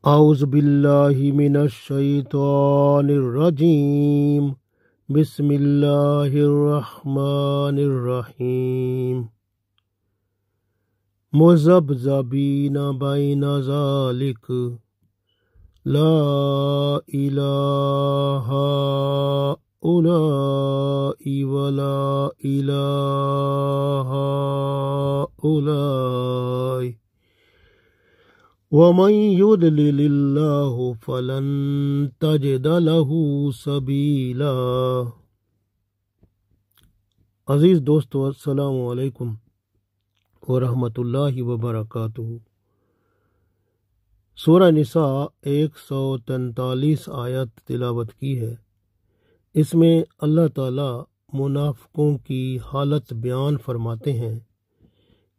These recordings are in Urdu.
أعوذ بالله من الشيطان الرجيم بسم الله الرحمن الرحيم مذبذبين بين ذلك لا إله هؤلاء ولا إله هؤلاء ومن يضلل الله فلن تجد له سبيلا۔ عزیز دوستو، السلام علیکم ورحمۃ اللہ وبرکاتہ۔ سورہ نساء 143 آیت تلاوت کی ہے۔ اس میں اللہ تعالی منافقوں کی حالت بیان فرماتے ہیں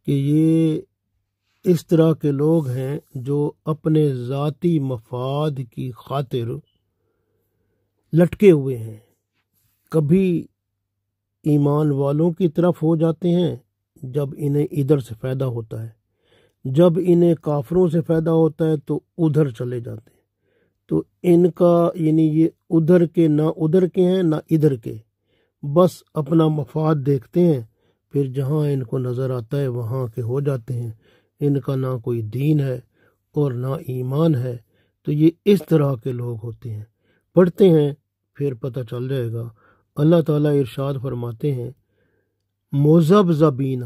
کہ یہ اس طرح کے لوگ ہیں جو اپنے ذاتی مفاد کی خاطر لٹکے ہوئے ہیں، کبھی ایمان والوں کی طرف ہو جاتے ہیں جب انہیں ادھر سے فائدہ ہوتا ہے، جب انہیں کافروں سے فائدہ ہوتا ہے تو ادھر چلے جاتے ہیں۔ تو ان کا یہ ادھر کے نہ ادھر کے ہیں نہ ادھر کے، بس اپنا مفاد دیکھتے ہیں، پھر جہاں ان کو نظر آتا ہے وہاں کے ہو جاتے ہیں۔ ان کا نہ کوئی دین ہے اور نہ ایمان ہے۔ تو یہ اس طرح کے لوگ ہوتے ہیں۔ پڑھتے ہیں پھر پتہ چل جائے گا۔ اللہ تعالیٰ ارشاد فرماتے ہیں مذبذبین،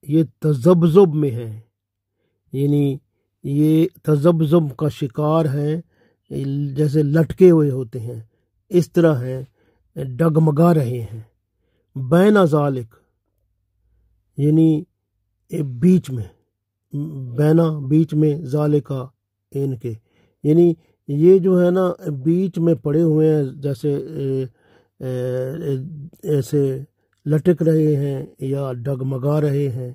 یہ تذبذب میں ہیں، یہ تذبذب کا شکار ہیں، جیسے لٹکے ہوئے ہوتے ہیں، اس طرح ہیں، ڈگمگا رہے ہیں۔ بین ذالک بیچ میں، بینا بیچ میں، ذالکا ان کے، یہ جو ہے نا بیچ میں پڑے ہوئے ہیں، جیسے ایسے لٹک رہے ہیں یا ڈگمگا رہے ہیں۔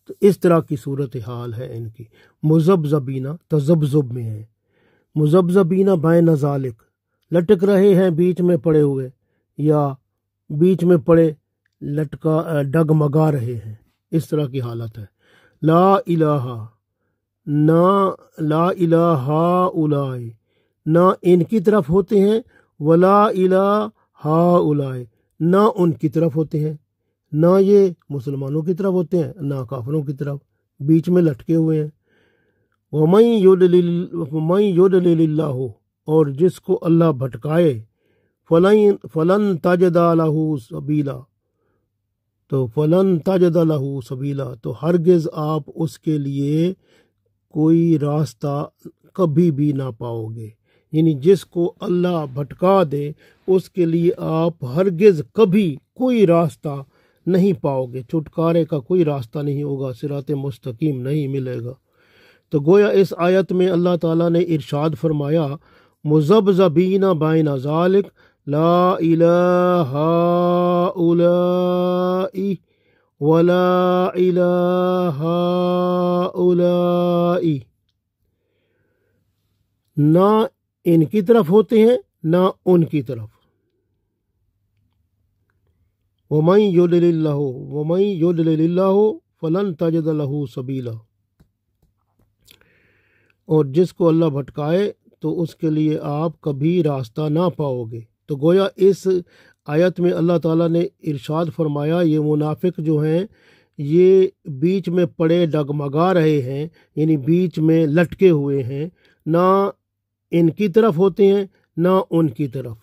تو اس طرح کی صورتحال ہے ان کی۔ مذبذبین تذبذب میں ہے، مذبذبین بین ذالک، لٹک رہے ہیں بیچ میں پڑے ہوئے، یا بیچ میں پڑے لٹکا ڈگمگا رہے ہیں، اس طرح کی حالت ہے۔ لا الہ، نہ لا الہ ہؤلاء، نہ ان کی طرف ہوتے ہیں، ولا الہ ہؤلاء، نہ ان کی طرف ہوتے ہیں، نہ یہ مسلمانوں کی طرف ہوتے ہیں نہ کافروں کی طرف، بیچ میں لٹکے ہوئے ہیں۔ ومن یضلل اللہ، اور جس کو اللہ بھٹکائے، فلن تجد لہ سبیلا، تو فلن تجد لہ سبیلا، تو ہرگز آپ اس کے لیے کوئی راستہ کبھی بھی نہ پاؤ گے۔ جس کو اللہ بھٹکا دے اس کے لیے آپ ہرگز کبھی کوئی راستہ نہیں پاؤ گے، چھٹکارے کا کوئی راستہ نہیں ہوگا، صراط مستقیم نہیں ملے گا۔ تو گویا اس آیت میں اللہ تعالیٰ نے ارشاد فرمایا مذبذبین بین ذالک لا الہ ہؤلاء ولا الہ ہؤلاء، نہ ان کی طرف ہوتے ہیں نہ ان کی طرف۔ ومن یضلل اللہ فلن تجد لہ سبیلا، اور جس کو اللہ بھٹکائے تو اس کے لیے آپ کبھی راستہ نہ پاؤ گے۔ تو گویا اس آیت میں اللہ تعالیٰ نے ارشاد فرمایا یہ منافق جو ہیں یہ بیچ میں پڑے ڈگمگا رہے ہیں، بیچ میں لٹکے ہوئے ہیں، نہ ان کی طرف ہوتے ہیں نہ ان کی طرف،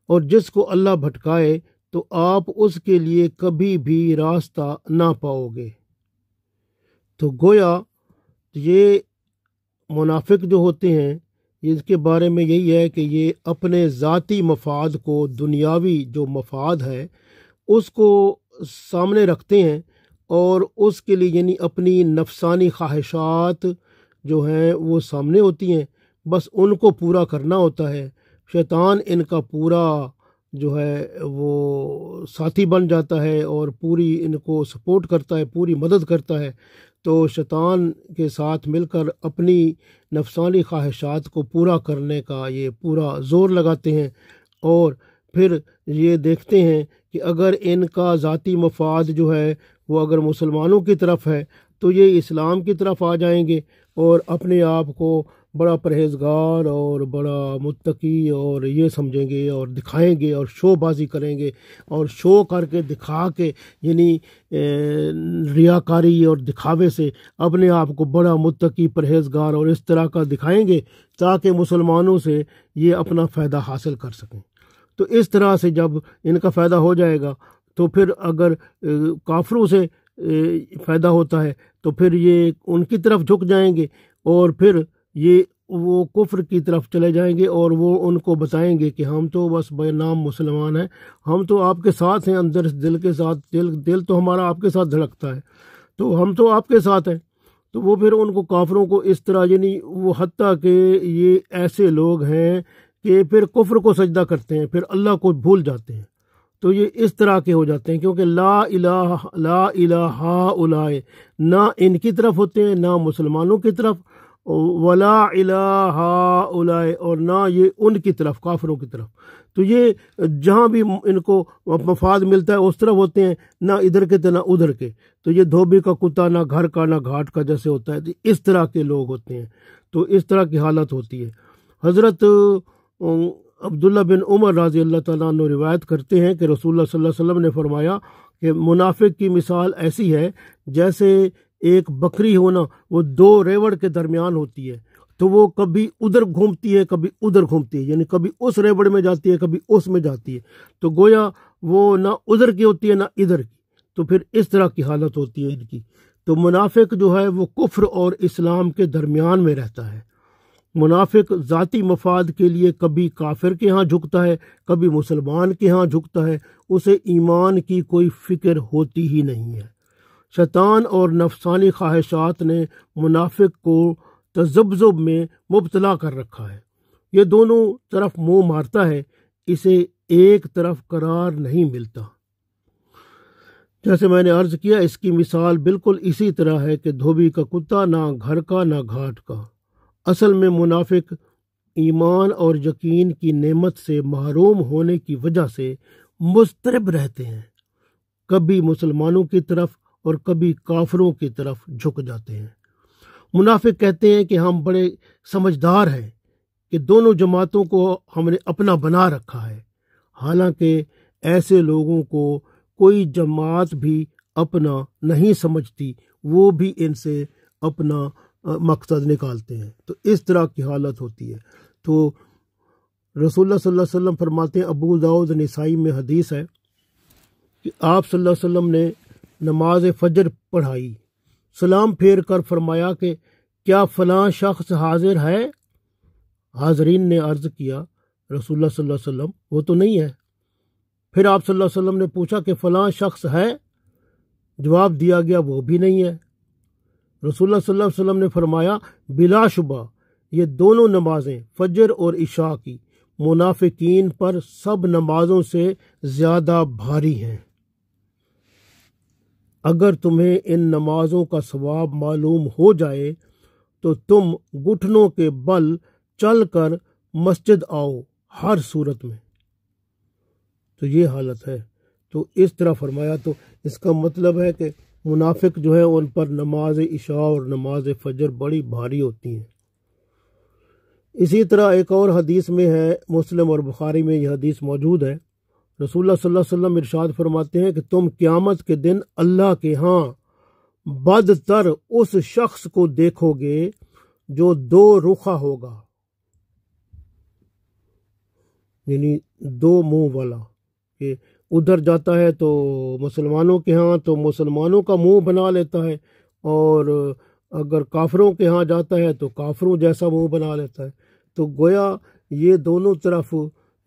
اور جس کو اللہ بھٹکائے تو آپ اس کے لیے کبھی بھی راستہ نہ پاؤ گے۔ تو گویا یہ منافق جو ہوتے ہیں اس کے بارے میں یہی ہے کہ یہ اپنے ذاتی مفاد کو، دنیاوی جو مفاد ہے اس کو سامنے رکھتے ہیں، اور اس کے لیے اپنی نفسانی خواہشات جو ہیں وہ سامنے ہوتی ہیں، بس ان کو پورا کرنا ہوتا ہے۔ شیطان ان کا پورا جو ہے وہ ساتھی بن جاتا ہے اور پوری ان کو سپورٹ کرتا ہے، پوری مدد کرتا ہے۔ تو شیطان کے ساتھ مل کر اپنی نفسانی خواہشات کو پورا کرنے کا یہ پورا زور لگاتے ہیں، اور پھر یہ دیکھتے ہیں کہ اگر ان کا ذاتی مفاد جو ہے وہ اگر مسلمانوں کی طرف ہے تو یہ اسلام کی طرف آ جائیں گے، اور اپنے آپ کو بڑا پرہیزگار اور بڑا متقی اور یہ سمجھیں گے اور دکھائیں گے اور شو بازی کریں گے اور شو کر کے دکھا کے یعنی ریاکاری اور دکھاوے سے اپنے آپ کو بڑا متقی پرہیزگار اور اس طرح کا دکھائیں گے تاکہ مسلمانوں سے یہ اپنا فائدہ حاصل کر سکیں۔ تو اس طرح سے جب ان کا فائدہ ہو جائے گا تو پھر اگر کافروں سے فائدہ ہوتا ہے تو پھر یہ ان کی طرف جھک جائیں گے اور پھر یہ وہ کفر کی طرف چلے جائیں گے اور وہ ان کو بتائیں گے کہ ہم تو بس بے نام مسلمان ہیں، ہم تو آپ کے ساتھ ہیں، اندر دل کے ساتھ دل تو ہمارا آپ کے ساتھ دھڑکتا ہے، تو ہم تو آپ کے ساتھ ہیں۔ تو وہ پھر ان کو کافروں کو اس طرح یعنی وہ حتیٰ کہ یہ ایسے لوگ ہیں کہ پھر کفر کو سجدہ کرتے ہیں، پھر اللہ کو بھول جاتے ہیں، تو یہ اس طرح کے ہو جاتے ہیں کیونکہ لا الہ ہؤلاء نہ ان کی طرف ہوتے ہیں نہ مسلمانوں کی طرف، ولا الہ ہؤلاء اور نہ یہ ان کی طرف کافروں کی طرف۔ تو یہ جہاں بھی ان کو مفاد ملتا ہے اس طرف ہوتے ہیں، نہ ادھر کے نہ ادھر کے۔ تو یہ دھوبی کا کتا نہ گھر کا نہ گھاٹ کا جیسے ہوتا ہے، اس طرح کے لوگ ہوتے ہیں، تو اس طرح کی حالت ہوتی ہے۔ حضرت عبداللہ بن عمر رضی اللہ تعالیٰ عنہ روایت کرتے ہیں کہ رسول اللہ صلی اللہ علیہ وسلم نے فرمایا کہ منافق کی مثال ایسی ہے جیسے ایک بکری ہونا وہ دو ریوڑ کے درمیان ہوتی ہے، تو وہ کبھی ادھر گھومتی ہے کبھی ادھر گھومتی ہے، یعنی کبھی اس ریوڑ میں جاتی ہے کبھی اس میں جاتی ہے، تو گویا وہ نہ ادھر کی ہوتی ہے نہ ادھر کی، تو پھر اس طرح کی حالت ہوتی ہے ان کی۔ تو منافق جو ہے وہ کفر اور اسلام کے درمیان میں رہتا ہے۔ منافق ذاتی مفاد کے لیے کبھی کافر کے ہاں جھکتا ہے کبھی مسلمان کے ہاں جھکتا ہے، اسے ایمان کی کوئی فکر ہوتی ہی نہیں ہے۔ شیطان اور نفسانی خواہشات نے منافق کو تذبذب میں مبتلا کر رکھا ہے، یہ دونوں طرف منہ مارتا ہے، اسے ایک طرف قرار نہیں ملتا۔ جیسے میں نے عرض کیا اس کی مثال بالکل اسی طرح ہے کہ دھوبی کا کتا نہ گھر کا نہ گھاٹ کا۔ اصل میں منافق ایمان اور یقین کی نعمت سے محروم ہونے کی وجہ سے مضطرب رہتے ہیں، کبھی مسلمانوں کی طرف اور کبھی کافروں کی طرف جھک جاتے ہیں۔ منافق کہتے ہیں کہ ہم بڑے سمجھدار ہیں کہ دونوں جماعتوں کو ہم نے اپنا بنا رکھا ہے، حالانکہ ایسے لوگوں کو کوئی جماعت بھی اپنا نہیں سمجھتی، وہ بھی ان سے اپنا مقصد نکالتے ہیں، تو اس طرح کی حالت ہوتی ہے۔ تو رسول اللہ صلی اللہ علیہ وسلم فرماتے ہیں، ابو داؤد نسائی میں حدیث ہے کہ آپ صلی اللہ علیہ وسلم نے نماز فجر پڑھائی، سلام پھیر کر فرمایا کہ کیا فلاں شخص حاضر ہے؟ حاضرین نے عرض کیا رسول اللہ صلی اللہ علیہ وسلم وہ تو نہیں ہے۔ پھر آپ صلی اللہ علیہ وسلم نے پوچھا کہ فلاں شخص ہے؟ جواب دیا گیا وہ بھی نہیں ہے۔ رسول اللہ صلی اللہ علیہ وسلم نے فرمایا بلا شبہ یہ دونوں نمازیں فجر اور عشاء کی منافقین پر سب نمازوں سے زیادہ بھاری ہیں۔ اگر تمہیں ان نمازوں کا ثواب معلوم ہو جائے تو تم گھٹنوں کے بل چل کر مسجد آؤ ہر صورت میں۔ تو یہ حالت ہے، تو اس طرح فرمایا۔ تو اس کا مطلب ہے کہ منافق جو ہے ان پر نماز عشاء اور نماز فجر بڑی بھاری ہوتی ہیں۔ اسی طرح ایک اور حدیث میں ہے، مسلم اور بخاری میں یہ حدیث موجود ہے، رسول اللہ صلی اللہ علیہ وسلم ارشاد فرماتے ہیں کہ تم قیامت کے دن اللہ کے ہاں بدتر اس شخص کو دیکھو گے جو دو رخا ہوگا، یعنی دو منہ والا، کہ ادھر جاتا ہے تو مسلمانوں کے ہاں تو مسلمانوں کا منہ بنا لیتا ہے، اور اگر کافروں کے ہاں جاتا ہے تو کافروں جیسا منہ بنا لیتا ہے۔ تو گویا یہ دونوں طرف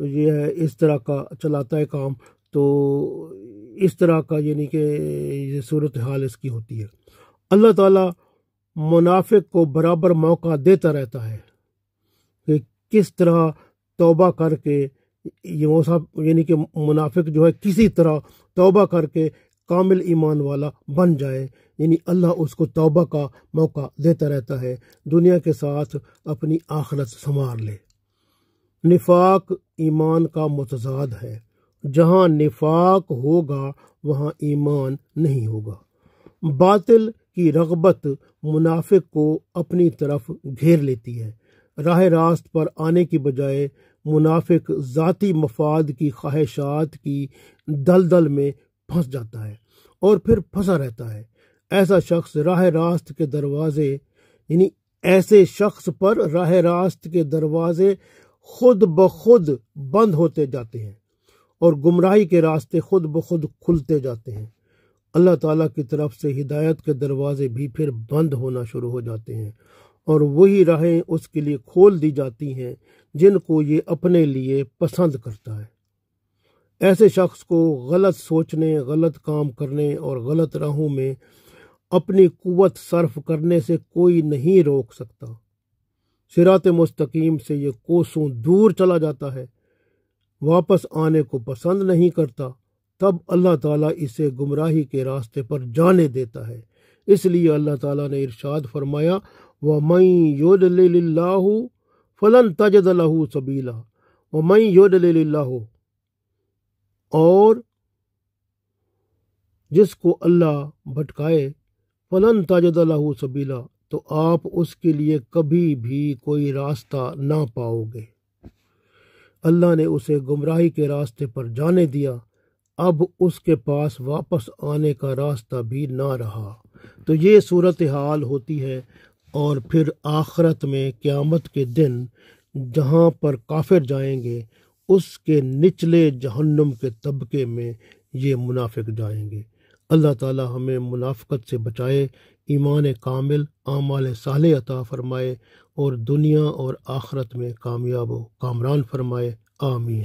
یہ ہے، اس طرح کا چلاتا ہے کام۔ تو اس طرح کا یعنی کہ یہ صورتحال اس کی ہوتی ہے۔ اللہ تعالیٰ منافق کو برابر موقع دیتا رہتا ہے کہ کس طرح توبہ کر کے یعنی کہ منافق جو ہے کسی طرح توبہ کر کے کامل ایمان والا بن جائے، یعنی اللہ اس کو توبہ کا موقع دیتا رہتا ہے، دنیا کے ساتھ اپنی آخرت سنوار لے۔ نفاق ایمان کا متضاد ہے، جہاں نفاق ہوگا وہاں ایمان نہیں ہوگا۔ باطل کی رغبت منافق کو اپنی طرف گھیر لیتی ہے۔ راہ راست پر آنے کی بجائے منافق ذاتی مفاد کی خواہشات کی دلدل میں پھنس جاتا ہے اور پھر پھنسا رہتا ہے۔ ایسا شخص راہ راست کے دروازے ایسے شخص پر راہ راست کے دروازے خود بخود بند ہوتے جاتے ہیں اور گمراہی کے راستے خود بخود کھلتے جاتے ہیں۔ اللہ تعالیٰ کی طرف سے ہدایت کے دروازے بھی پھر بند ہونا شروع ہو جاتے ہیں اور وہی راہیں اس کے لیے کھول دی جاتی ہیں جن کو یہ اپنے لیے پسند کرتا ہے۔ ایسے شخص کو غلط سوچنے، غلط کام کرنے اور غلط راہوں میں اپنی قوت صرف کرنے سے کوئی نہیں روک سکتا۔ صراط مستقیم سے یہ کوسوں دور چلا جاتا ہے، واپس آنے کو پسند نہیں کرتا، تب اللہ تعالیٰ اسے گمراہی کے راستے پر جانے دیتا ہے۔ اس لیے اللہ تعالیٰ نے ارشاد فرمایا وَمَن يُضْلِلِ اللَّهُ فَلَن تَجِدَ لَهُ سَبِيلًا وَمَن يُضْلِلِ اللَّهُ، اور جس کو اللہ بھٹکائے فَلَن تَجِدَ لَهُ سَبِيلًا، تو آپ اس کے لیے کبھی بھی کوئی راستہ نہ پاؤ گے۔ اللہ نے اسے گمراہی کے راستے پر جانے دیا، اب اس کے پاس واپس آنے کا راستہ بھی نہ رہا۔ تو یہ صورتحال ہوتی ہے، اور پھر آخرت میں قیامت کے دن جہاں پر کافر جائیں گے اس کے نچلے جہنم کے طبقے میں یہ منافق جائیں گے۔ اللہ تعالی ہمیں منافقت سے بچائے، ایمان کامل، اعمال صالح عطا فرمائے اور دنیا اور آخرت میں کامیاب و کامران فرمائے۔ آمین۔